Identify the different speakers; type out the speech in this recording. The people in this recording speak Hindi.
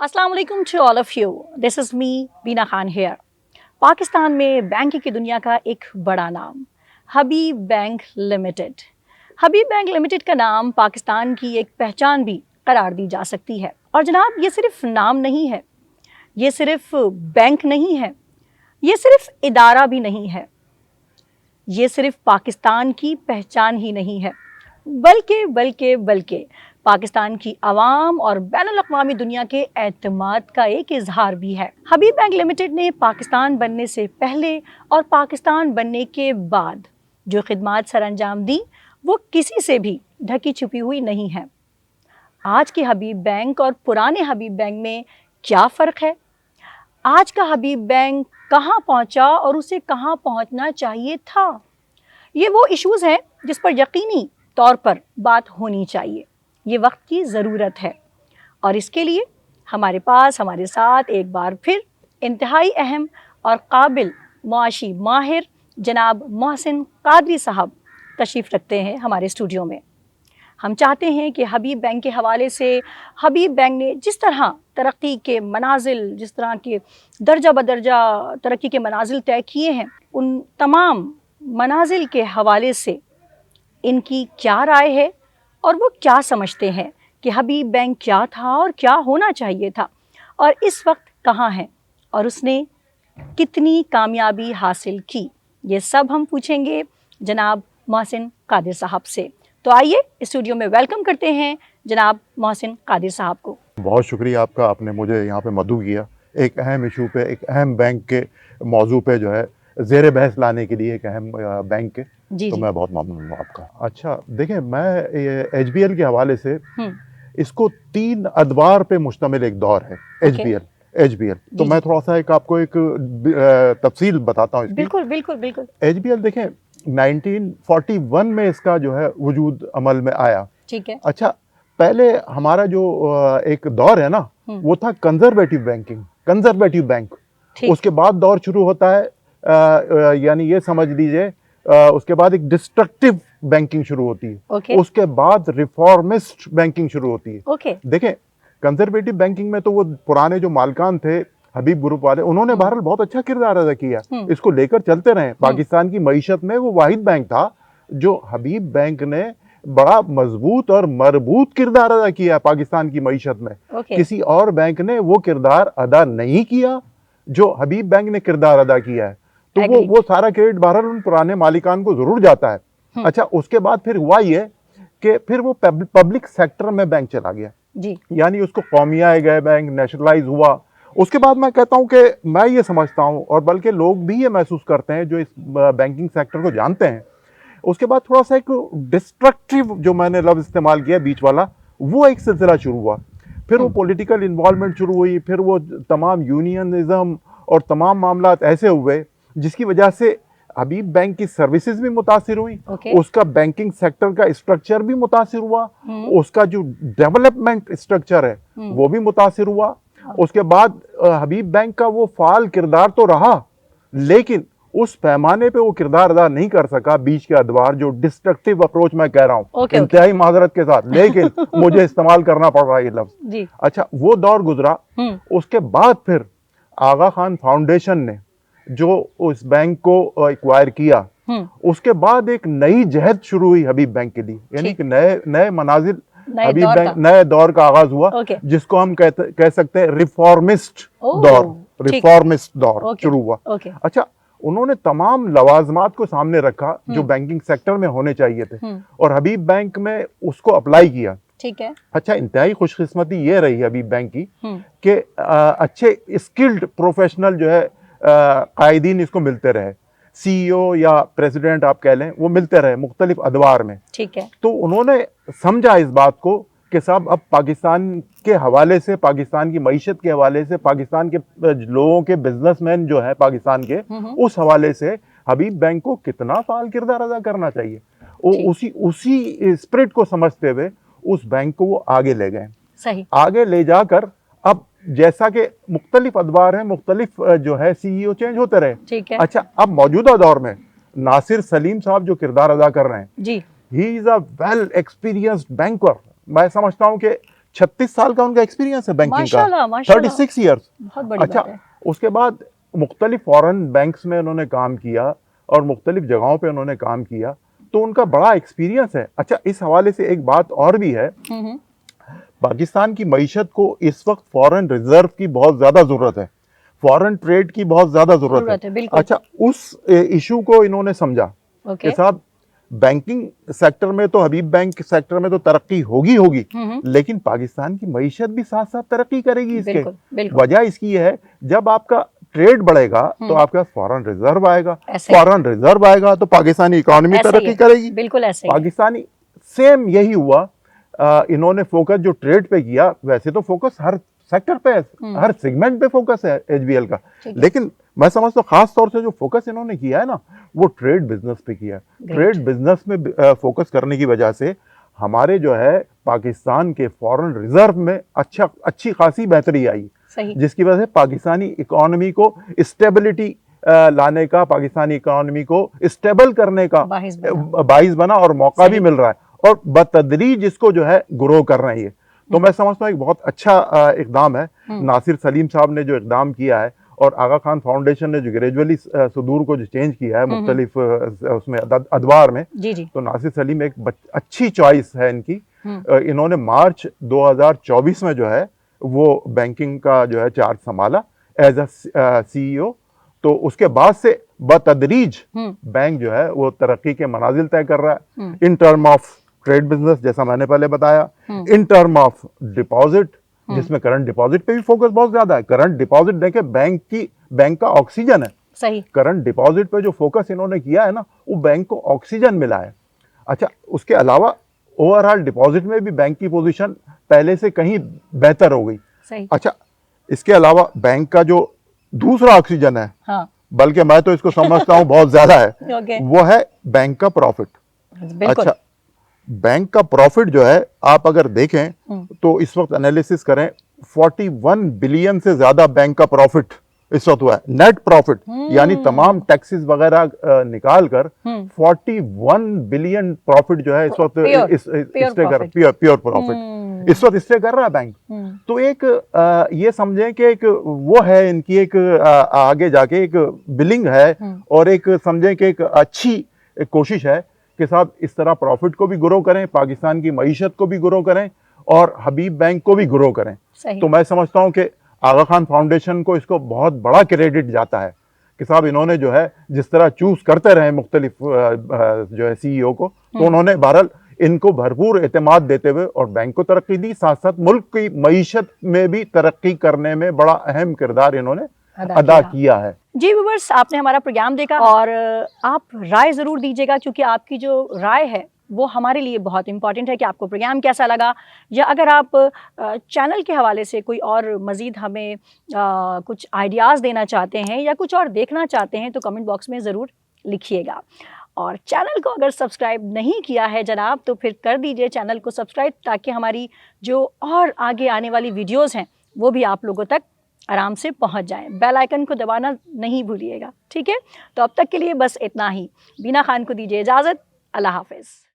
Speaker 1: अस्सलाम वालेकुम to all of you. This is me Beena Khan here. Pakistan में बैंकिंग की दुनिया का एक बड़ा नाम Habib bank limited. Habib bank limited का नाम पाकिस्तान की एक पहचान भी करार दी जा सकती है। और जनाब, ये सिर्फ नाम नहीं है, ये सिर्फ बैंक नहीं है, ये सिर्फ इदारा भी नहीं है, ये सिर्फ पाकिस्तान की पहचान ही नहीं है, बल्कि पाकिस्तान की आवाम और बैनुल-अक़वामी दुनिया के एतमाद का एक इजहार भी है। हबीब बैंक लिमिटेड ने पाकिस्तान बनने से पहले और पाकिस्तान बनने के बाद जो खिदमात सरअंजाम दी वो किसी से भी ढकी छुपी हुई नहीं है। आज के हबीब बैंक और पुराने हबीब बैंक में क्या फ़र्क है? आज का हबीब बैंक कहाँ पहुँचा और उसे कहाँ पहुँचना चाहिए था? ये वो इश्यूज़ हैं जिस पर यकीनी तौर पर बात होनी चाहिए। ये वक्त की ज़रूरत है और इसके लिए हमारे साथ एक बार फिर इंतहाई अहम और काबिल मुआशी माहिर जनाब मोहसिन कादरी साहब तशरीफ़ रखते हैं हमारे स्टूडियो में। हम चाहते हैं कि हबीब बैंक के हवाले से हबीब बैंक ने जिस तरह तरक्की के मनाजिल, जिस तरह के दर्जा बदर्जा तरक्की के मनाजिल तय किए हैं, उन तमाम मनाजिल के हवाले से इनकी क्या राय है और वो क्या समझते हैं कि हबीब बैंक क्या था और क्या होना चाहिए था और इस वक्त कहाँ है और उसने कितनी कामयाबी हासिल की। ये सब हम पूछेंगे जनाब मोहसिन कादिर साहब से। तो आइए स्टूडियो में वेलकम करते हैं जनाब मोहसिन कादिर साहब को।
Speaker 2: बहुत शुक्रिया आपका, आपने मुझे यहाँ पे मदऊ किया एक अहम इशू पे, एक अहम बैंक के मौजू पे जो है ज़ेर बहस लाने के लिए, एक अहम बैंक के। तो मैं बहुत ममनून हूँ आपका। अच्छा देखें, मैं HBL के हवाले से इसको 3 अदवार पे मुश्तमिल एक दौर है HBL। तो मैं थोड़ा सा आपको एक तफसील बताता हूँ इसकी।
Speaker 1: बिल्कुल।
Speaker 2: HBL देखें 1941 में इसका जो है वजूद अमल में आया।
Speaker 1: ठीक है।
Speaker 2: अच्छा, पहले हमारा जो एक दौर है ना, वो था कंजर्वेटिव बैंक। उसके बाद दौर शुरू होता है, यानी ये समझ लीजिए, उसके बाद एक डिस्ट्रक्टिव बैंकिंग शुरू होती है। उसके बाद रिफॉर्मिस्ट बैंकिंग शुरू होती है। देखें, कंजर्वेटिव बैंकिंग में तो वो पुराने जो मालिकान थे हबीब ग्रुप वाले, उन्होंने बहरहाल बहुत अच्छा किरदार अदा किया, इसको लेकर चलते रहे। पाकिस्तान की मईशत में वो वाहिद बैंक था जो हबीब बैंक ने बड़ा मजबूत और मरबूत किरदार अदा किया पाकिस्तान की मईशत में। किसी और बैंक ने वो किरदार अदा नहीं किया जो हबीब बैंक ने किरदार अदा किया है। तो वो सारा क्रेडिट बहरहाल उन पुराने मालिकान को जरूर जाता है। अच्छा, उसके बाद फिर हुआ ये कि फिर वो पब्लिक सेक्टर में बैंक चला गया जी। यानी उसको कौमियाए गए बैंक, नेशनलाइज हुआ। उसके बाद मैं कहता हूं कि मैं ये समझता हूं, और बल्कि लोग भी ये महसूस करते हैं जो इस बैंकिंग सेक्टर को जानते हैं, उसके बाद थोड़ा सा एक डिस्ट्रक्टिव, जो मैंने लफ्ज इस्तेमाल किया बीच वाला, वो एक सिलसिला शुरू हुआ। फिर वो पॉलिटिकल इन्वॉल्वमेंट शुरू हुई, फिर वो तमाम यूनियनिज्म और तमाम मामला ऐसे हुए जिसकी वजह से हबीब बैंक की सर्विसेज भी मुतासिर हुई। उसका बैंकिंग सेक्टर का स्ट्रक्चर भी मुतासिर हुआ। उसका जो डेवलपमेंट स्ट्रक्चर है वो भी मुतासिर हुआ। उसके बाद हबीब बैंक का वो फाल किरदार तो रहा, लेकिन उस पैमाने पे वो किरदार अदा नहीं कर सका। बीच के अदवार जो डिस्ट्रक्टिव अप्रोच मैं कह रहा हूँ, इंतहाई माजरत के साथ, लेकिन मुझे इस्तेमाल करना पड़ रहा है ये लफ्ज। अच्छा, वो दौर गुजरा। उसके बाद फिर आगा खान फाउंडेशन ने जो उस बैंक को एक्वायर किया, उसके बाद एक नई जहद शुरू हुई हबीब बैंक के लिए, यानी कि नए मनाजिल, हबीब बैंक नए दौर का आगाज हुआ, जिसको हम कह सकते हैं रिफॉर्मिस्ट दौर शुरू हुआ। अच्छा, उन्होंने तमाम लवाजमात को सामने रखा जो बैंकिंग सेक्टर में होने चाहिए थे, और हबीब बैंक में उसको अप्लाई किया। ठीक है। अच्छा, इंतहाई खुशकिस्मती ये रही हबीब बैंक की कि अच्छे स्किल्ड प्रोफेशनल जो है कायदीन इसको मिलते रहे, CEO या प्रेसिडेंट आप कह लें, वो मिलते रहे मुख्तलिफ अदवार में। ठीक है। तो उन्होंने समझा इस बात को कि साहब अब पाकिस्तान के हवाले से, पाकिस्तान की मईशत के हवाले से, पाकिस्तान के लोगों के बिजनेसमैन जो है पाकिस्तान के, उस हवाले से हबीब बैंक को कितना फाल किरदार अदा करना चाहिए, उसी स्पिरिट को समझते हुए उस बैंक को वो आगे ले गए। सही। आगे ले जाकर अब जैसा कि मुख्तलिफ अदवार हैं, मुख्तलिफ जो है CEO चेंज होते रहे। ठीक है। अच्छा, अब मौजूदा दौर में नासिर सलीम साहब जो किरदार अदा कर रहे हैं जी, he is a well experienced banker. मैं समझता हूं कि 36 साल का उनका एक्सपीरियंस है बैंकिंग
Speaker 1: माशाल्लाह,
Speaker 2: का,
Speaker 1: माशाल्लाह।
Speaker 2: 36 ईयर्स।
Speaker 1: बहुत बड़ी
Speaker 2: अच्छा,
Speaker 1: बात है।
Speaker 2: उसके बाद मुख्तलिफ फॉरेन बैंक्स में उन्होंने काम किया और मुख्तलिफ जगहों पे उन्होंने काम किया, तो उनका बड़ा एक्सपीरियंस है। अच्छा, इस हवाले से एक बात और भी है,
Speaker 1: हम्म।
Speaker 2: पाकिस्तान की मईशत को इस वक्त फॉरेन रिजर्व की बहुत ज्यादा जरूरत है, फॉरेन ट्रेड की बहुत ज्यादा जरूरत है।
Speaker 1: बिल्कुल।
Speaker 2: अच्छा, उस इशू को इन्होंने समझा
Speaker 1: ओके।
Speaker 2: कि साहब बैंकिंग सेक्टर में तो, हबीब बैंक सेक्टर में तो तरक्की होगी, लेकिन पाकिस्तान की मईशत भी साथ साथ तरक्की करेगी। इसके
Speaker 1: बिल्कुल, बिल्कुल।
Speaker 2: वजह इसकी है, जब आपका ट्रेड बढ़ेगा तो आपके पास फॉरेन रिजर्व आएगा, फॉरेन रिजर्व आएगा तो पाकिस्तानी इकोनॉमी तरक्की करेगी।
Speaker 1: बिल्कुल ऐसे ही
Speaker 2: पाकिस्तानी सेम यही हुआ। इन्होंने फोकस जो ट्रेड पे किया, वैसे तो फोकस हर सेक्टर पे है, हर सेगमेंट पे फोकस है एचबीएल का, लेकिन मैं समझता हूँ खास तौर से जो फोकस इन्होंने किया है ना, वो ट्रेड बिजनेस पे किया है। ट्रेड बिजनेस में फोकस करने की वजह से हमारे जो है पाकिस्तान के फॉरेन रिजर्व में अच्छी खासी बेहतरी आई, जिसकी वजह से पाकिस्तानी इकोनॉमी को स्टेबिलिटी लाने का, पाकिस्तानी इकोनॉमी को स्टेबल करने का बाइस बना और मौका भी मिल रहा है, और बतदरीज इसको जो है ग्रो कर रही है। तो मैं समझता हूँ एक बहुत अच्छा इकदाम है नासिर सलीम साहब ने जो इकदाम किया है, और आगा खान फाउंडेशन ने जो ग्रेजुअली सुदूर को जो चेंज किया है मुख्तलिफ उसमें अदवार में, तो नासिर सलीम एक अच्छी चॉइस है इनकी। इन्होंने मार्च 2024 में जो है वो बैंकिंग का जो है चार्ज संभाला एज अ CEO। तो उसके बाद से बतदरीज बैंक जो है वो तरक्की के मनाजिल तय कर रहा है, in term of trade business जैसा मैंने पहले बताया, इन टर्म ऑफ डिपॉजिट, जिसमें करंट डिपॉजिट पे भी फोकस बहुत ज्यादा है। करंट डिपॉजिट देखे बैंक का ऑक्सीजन है,
Speaker 1: सही।
Speaker 2: करंट डिपॉजिट पे जो फोकस इन्होंने किया है ना, वो बैंक को ऑक्सीजन मिला है। अच्छा, उसके अलावा ओवरऑल डिपॉजिट में भी बैंक की पोजीशन पहले से कहीं बेहतर हो गई।
Speaker 1: सही।
Speaker 2: अच्छा, इसके अलावा बैंक का जो दूसरा ऑक्सीजन है,
Speaker 1: हाँ।
Speaker 2: बल्कि मैं तो इसको समझता हूँ बहुत ज्यादा है, वो है बैंक का प्रॉफिट। अच्छा, बैंक का प्रॉफिट जो है आप अगर देखें तो इस वक्त एनालिसिस करें, 41 बिलियन से ज्यादा बैंक का प्रॉफिट इस वक्त हुआ है, नेट प्रॉफिट, यानी तमाम टैक्सेस वगैरह निकाल कर 41 बिलियन प्रॉफिट जो है इस वक्त प्योर प्रॉफिट इस वक्त स्टे कर रहा है बैंक। तो एक ये समझें कि एक वो है इनकी एक आगे जाके एक बिलिंग है, और एक समझें कि एक अच्छी कोशिश है कि साहब इस तरह प्रॉफिट को भी ग्रो करें, पाकिस्तान की मईशत को भी ग्रो करें, और हबीब बैंक को भी ग्रो करें। तो मैं समझता हूं कि आगा खान फाउंडेशन को इसको बहुत बड़ा क्रेडिट जाता है कि साहब इन्होंने जो है जिस तरह चूज करते रहे मुख्तलिफ जो है CEO को, तो उन्होंने बहरहाल इनको भरपूर एतमाद देते हुए और बैंक को तरक्की दी, साथ साथ मुल्क की मईशत में भी तरक्की करने में बड़ा अहम किरदार इन्होंने अदा किया है।
Speaker 1: जी व्यूअर्स, आपने हमारा प्रोग्राम देखा और आप राय ज़रूर दीजिएगा, क्योंकि आपकी जो राय है वो हमारे लिए बहुत इंपॉर्टेंट है कि आपको प्रोग्राम कैसा लगा, या अगर आप चैनल के हवाले से कोई और मज़ीद हमें कुछ आइडियाज़ देना चाहते हैं या कुछ और देखना चाहते हैं तो कमेंट बॉक्स में ज़रूर लिखिएगा। और चैनल को अगर सब्सक्राइब नहीं किया है जनाब तो फिर कर दीजिए चैनल को सब्सक्राइब, ताकि हमारी जो और आगे आने वाली वीडियोज़ हैं वो भी आप लोगों तक आराम से पहुंच जाएं। बेल आइकन को दबाना नहीं भूलिएगा, ठीक है। तो अब तक के लिए बस इतना ही। बीना खान को दीजिए इजाज़त। अल्लाह हाफ़िज़।